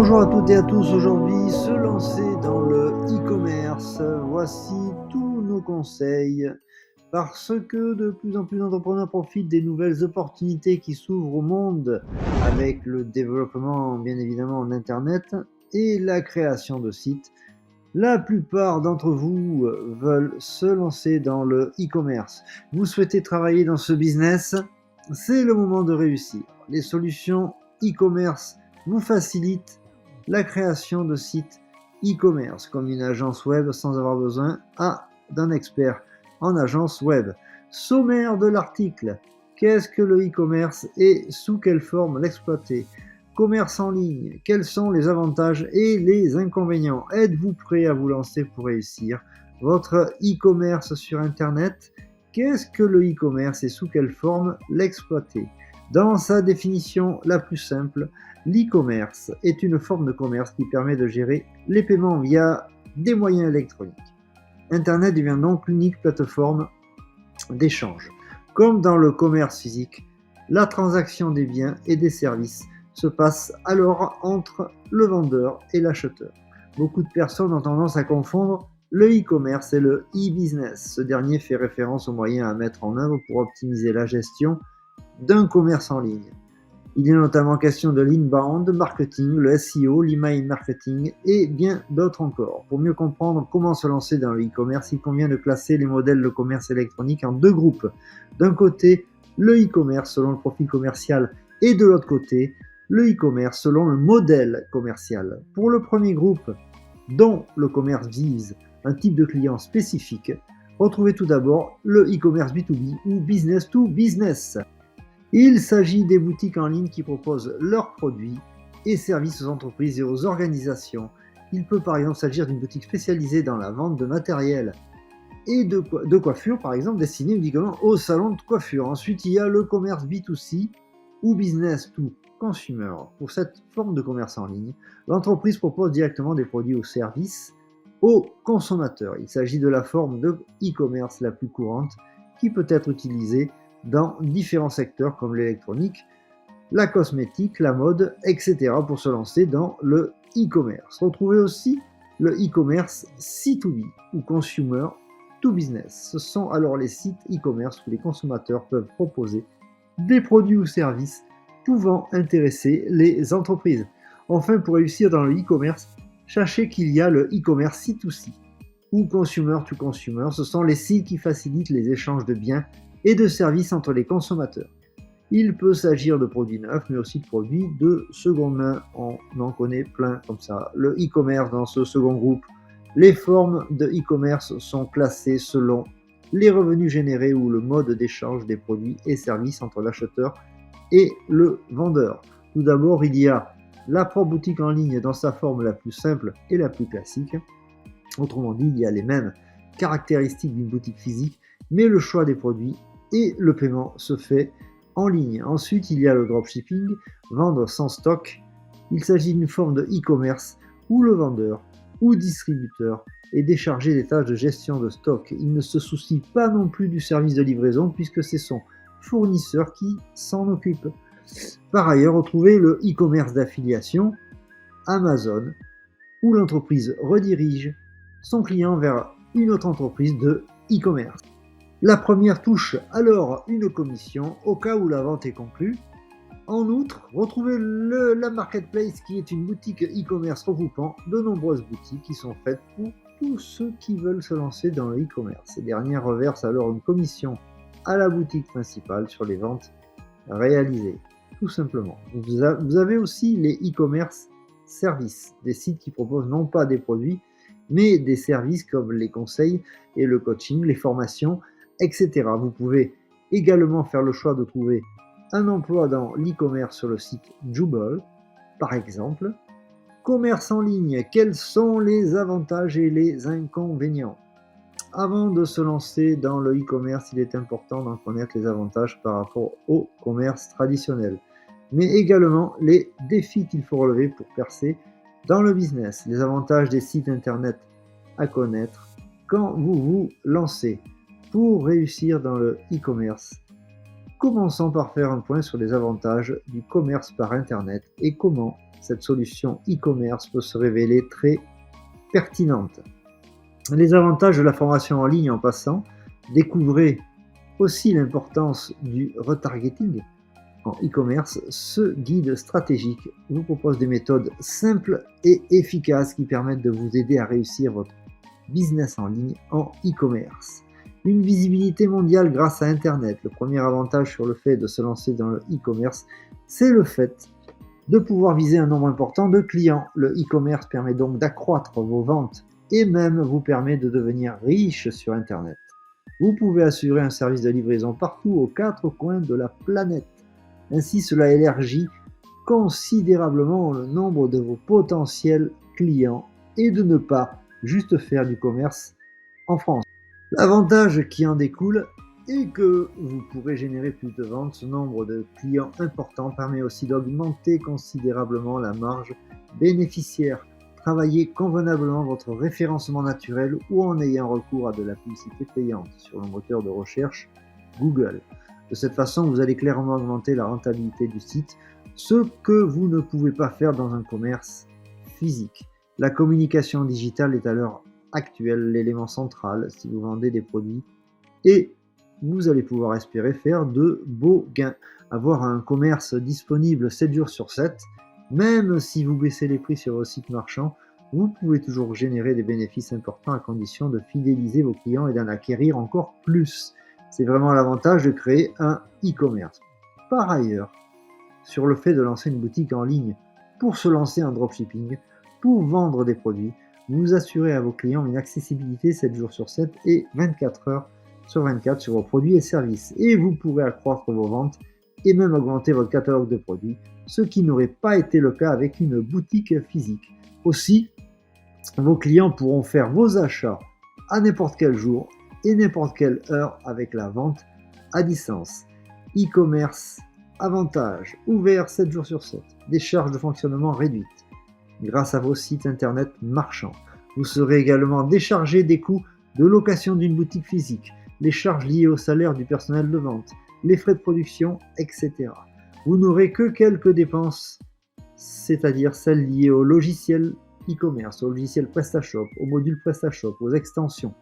Bonjour à toutes et à tous, aujourd'hui se lancer dans le e-commerce, voici tous nos conseils parce que de plus en plus d'entrepreneurs profitent des nouvelles opportunités qui s'ouvrent au monde avec le développement bien évidemment d'internet et la création de sites. La plupart d'entre vous veulent se lancer dans le e-commerce. Vous souhaitez travailler dans ce business, c'est le moment de réussir. Les solutions e-commerce vous facilitent la création de sites e-commerce comme une agence web sans avoir besoin d'un expert en agence web. Sommaire de l'article. Qu'est-ce que le e-commerce et sous quelle forme l'exploiter? Commerce en ligne, quels sont les avantages et les inconvénients? Êtes-vous prêt à vous lancer pour réussir votre e-commerce sur Internet? Qu'est-ce que le e-commerce et sous quelle forme l'exploiter? Dans sa définition la plus simple, l'e-commerce est une forme de commerce qui permet de gérer les paiements via des moyens électroniques. Internet devient donc l'unique plateforme d'échange. Comme dans le commerce physique, la transaction des biens et des services se passe alors entre le vendeur et l'acheteur. Beaucoup de personnes ont tendance à confondre le e-commerce et le e-business. Ce dernier fait référence aux moyens à mettre en œuvre pour optimiser la gestion d'un commerce en ligne. Il est notamment question de l'inbound marketing, le SEO, l'email marketing et bien d'autres encore. Pour mieux comprendre comment se lancer dans le e-commerce, il convient de classer les modèles de commerce électronique en deux groupes. D'un côté, le e-commerce selon le profil commercial et de l'autre côté, le e-commerce selon le modèle commercial. Pour le premier groupe, dont le commerce vise un type de client spécifique, retrouvez tout d'abord le e-commerce B2B ou business to business. Il s'agit des boutiques en ligne qui proposent leurs produits et services aux entreprises et aux organisations. Il peut par exemple s'agir d'une boutique spécialisée dans la vente de matériel et de coiffure, par exemple, destinée uniquement aux salons de coiffure. Ensuite, il y a le commerce B2C ou business to consumer. Pour cette forme de commerce en ligne, l'entreprise propose directement des produits ou services aux consommateurs. Il s'agit de la forme de e-commerce la plus courante qui peut être utilisée dans différents secteurs comme l'électronique, la cosmétique, la mode, etc. pour se lancer dans le e-commerce. Retrouvez aussi le e-commerce C2B ou Consumer to Business. Ce sont alors les sites e-commerce où les consommateurs peuvent proposer des produits ou services pouvant intéresser les entreprises. Enfin, pour réussir dans le e-commerce, sachez qu'il y a le e-commerce C2C ou Consumer to Consumer. Ce sont les sites qui facilitent les échanges de biens et de services entre les consommateurs. Il peut s'agir de produits neufs, mais aussi de produits de seconde main. On en connaît plein comme ça. Le e-commerce dans ce second groupe, les formes de e-commerce sont classées selon les revenus générés ou le mode d'échange des produits et services entre l'acheteur et le vendeur. Tout d'abord, il y a la propre boutique en ligne dans sa forme la plus simple et la plus classique. Autrement dit, il y a les mêmes caractéristiques d'une boutique physique, mais le choix des produits et le paiement se fait en ligne. Ensuite, il y a le dropshipping, vendre sans stock. Il s'agit d'une forme de e-commerce où le vendeur ou distributeur est déchargé des tâches de gestion de stock. Il ne se soucie pas non plus du service de livraison puisque c'est son fournisseur qui s'en occupe. Par ailleurs, retrouvez le e-commerce d'affiliation, Amazon, où l'entreprise redirige son client vers une autre entreprise de e-commerce. La première touche alors une commission au cas où la vente est conclue. En outre, retrouvez la Marketplace qui est une boutique e-commerce regroupant de nombreuses boutiques qui sont faites pour tous ceux qui veulent se lancer dans le e-commerce. Ces dernières reversent alors une commission à la boutique principale sur les ventes réalisées, tout simplement. Vous avez aussi les e-commerce services, des sites qui proposent non pas des produits, mais des services comme les conseils et le coaching, les formations, etc. Vous pouvez également faire le choix de trouver un emploi dans l'e-commerce sur le site Jubble, par exemple. Commerce en ligne, quels sont les avantages et les inconvénients? Avant de se lancer dans le e-commerce, il est important d'en connaître les avantages par rapport au commerce traditionnel, mais également les défis qu'il faut relever pour percer dans le business, les avantages des sites internet à connaître quand vous vous lancez. Pour réussir dans le e-commerce, commençons par faire un point sur les avantages du commerce par internet et comment cette solution e-commerce peut se révéler très pertinente. Les avantages de la formation en ligne en passant, découvrez aussi l'importance du retargeting en e-commerce. Ce guide stratégique vous propose des méthodes simples et efficaces qui permettent de vous aider à réussir votre business en ligne en e-commerce. Une visibilité mondiale grâce à Internet. Le premier avantage sur le fait de se lancer dans le e-commerce, c'est le fait de pouvoir viser un nombre important de clients. Le e-commerce permet donc d'accroître vos ventes et même vous permet de devenir riche sur Internet. Vous pouvez assurer un service de livraison partout aux 4 coins de la planète. Ainsi, cela élargit considérablement le nombre de vos potentiels clients et de ne pas juste faire du commerce en France. L'avantage qui en découle est que vous pourrez générer plus de ventes. Ce nombre de clients important permet aussi d'augmenter considérablement la marge bénéficiaire. Travaillez convenablement votre référencement naturel ou en ayant recours à de la publicité payante sur le moteur de recherche Google. De cette façon, vous allez clairement augmenter la rentabilité du site, ce que vous ne pouvez pas faire dans un commerce physique. La communication digitale est à l'heure actuelle l'élément central si vous vendez des produits et vous allez pouvoir espérer faire de beaux gains. Avoir un commerce disponible 7 jours sur 7, même si vous baissez les prix sur vos sites marchands, vous pouvez toujours générer des bénéfices importants à condition de fidéliser vos clients et d'en acquérir encore plus. C'est vraiment l'avantage de créer un e-commerce. Par ailleurs, sur le fait de lancer une boutique en ligne pour se lancer en dropshipping, pour vendre des produits, vous assurez à vos clients une accessibilité 7 jours sur 7 et 24 heures sur 24 sur vos produits et services. Et vous pourrez accroître vos ventes et même augmenter votre catalogue de produits, ce qui n'aurait pas été le cas avec une boutique physique. Aussi, vos clients pourront faire vos achats à n'importe quel jour et n'importe quelle heure avec la vente à distance. E-commerce, avantage, ouvert 7 jours sur 7, des charges de fonctionnement réduites grâce à vos sites internet marchands. Vous serez également déchargé des coûts de location d'une boutique physique, les charges liées au salaire du personnel de vente, les frais de production, etc. Vous n'aurez que quelques dépenses, c'est-à-dire celles liées au logiciel e-commerce, au logiciel PrestaShop, au module PrestaShop, aux extensions.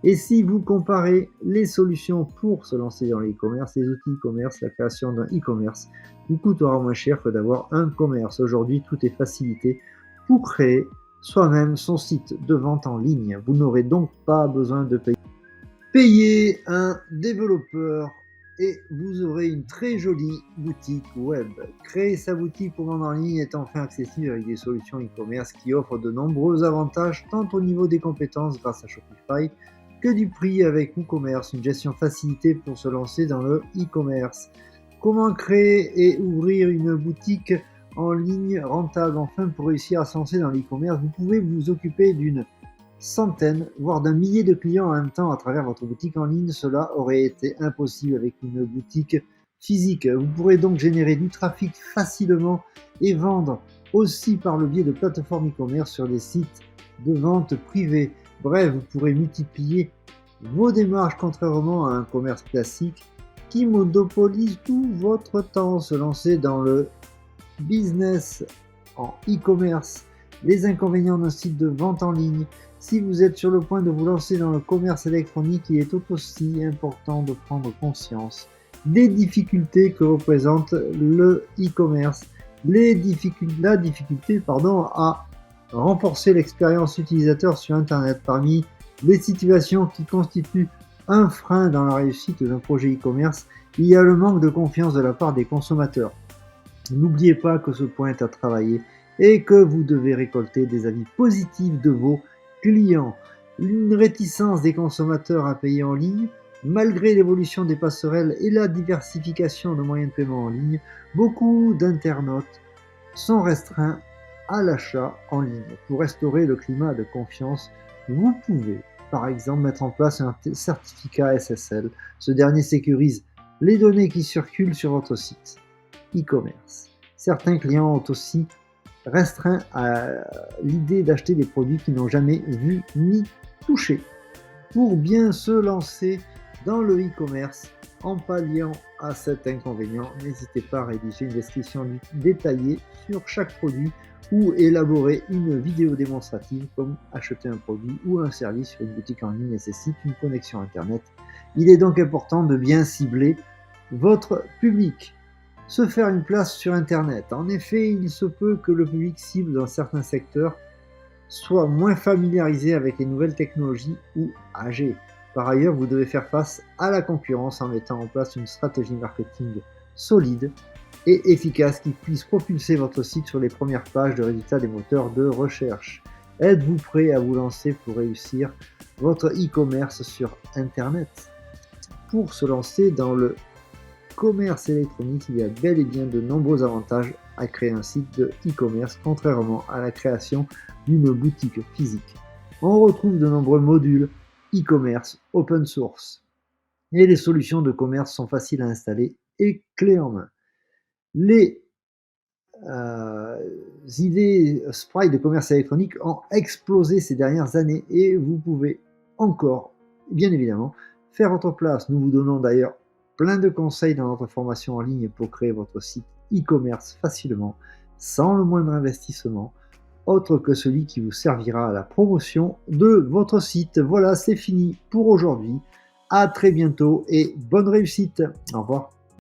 Et si vous comparez les solutions pour se lancer dans l'e-commerce, les outils e-commerce, la création d'un e-commerce vous coûtera moins cher que d'avoir un commerce. Aujourd'hui, tout est facilité pour créer soi-même son site de vente en ligne. Vous n'aurez donc pas besoin de payer un développeur et vous aurez une très jolie boutique web. Créer sa boutique pour vendre en ligne est enfin accessible avec des solutions e-commerce qui offrent de nombreux avantages tant au niveau des compétences grâce à Shopify que du prix avec WooCommerce, une gestion facilitée pour se lancer dans le e-commerce. Comment créer et ouvrir une boutique en ligne rentable? Enfin, pour réussir à se lancer dans l'e-commerce, vous pouvez vous occuper d'une centaine, voire d'un millier de clients en même temps à travers votre boutique en ligne. Cela aurait été impossible avec une boutique physique. Vous pourrez donc générer du trafic facilement et vendre aussi par le biais de plateformes e-commerce sur des sites de vente privés. Bref, vous pourrez multiplier vos démarches contrairement à un commerce classique qui monopolise tout votre temps. Se lancer dans le business en e-commerce, les inconvénients d'un site de vente en ligne. Si vous êtes sur le point de vous lancer dans le commerce électronique, il est tout aussi important de prendre conscience des difficultés que représente le e-commerce, la difficulté à renforcer l'expérience utilisateur sur Internet. Parmi les situations qui constituent un frein dans la réussite d'un projet e-commerce, il y a le manque de confiance de la part des consommateurs. N'oubliez pas que ce point est à travailler et que vous devez récolter des avis positifs de vos clients. Une réticence des consommateurs à payer en ligne, malgré l'évolution des passerelles et la diversification de moyens de paiement en ligne, beaucoup d'internautes sont restreints à l'achat en ligne. Pour restaurer le climat de confiance, vous pouvez par exemple mettre en place un certificat SSL. Ce dernier sécurise les données qui circulent sur votre site e-commerce. Certains clients ont aussi restreint à l'idée d'acheter des produits qu'ils n'ont jamais vus ni touchés. Pour bien se lancer dans le e-commerce, En palliant à cet inconvénient, n'hésitez pas à rédiger une description détaillée sur chaque produit ou élaborer une vidéo démonstrative comme acheter un produit ou un service sur une boutique en ligne nécessite une connexion Internet. Il est donc important de bien cibler votre public. Se faire une place sur Internet. En effet, il se peut que le public cible dans certains secteurs soit moins familiarisé avec les nouvelles technologies ou âgé. Par ailleurs, vous devez faire face à la concurrence en mettant en place une stratégie marketing solide et efficace qui puisse propulser votre site sur les premières pages de résultats des moteurs de recherche. Êtes-vous prêt à vous lancer pour réussir votre e-commerce sur Internet? Pour se lancer dans le commerce électronique, il y a bel et bien de nombreux avantages à créer un site de e-commerce, contrairement à la création d'une boutique physique. On retrouve de nombreux modules e-commerce open source et les solutions de commerce sont faciles à installer et clés en main. Les idées sprite de commerce électronique ont explosé ces dernières années et vous pouvez encore, bien évidemment, faire votre place. Nous vous donnons d'ailleurs plein de conseils dans notre formation en ligne pour créer votre site e-commerce facilement, sans le moindre investissement, autre que celui qui vous servira à la promotion de votre site. Voilà, c'est fini pour aujourd'hui. À très bientôt et bonne réussite. Au revoir.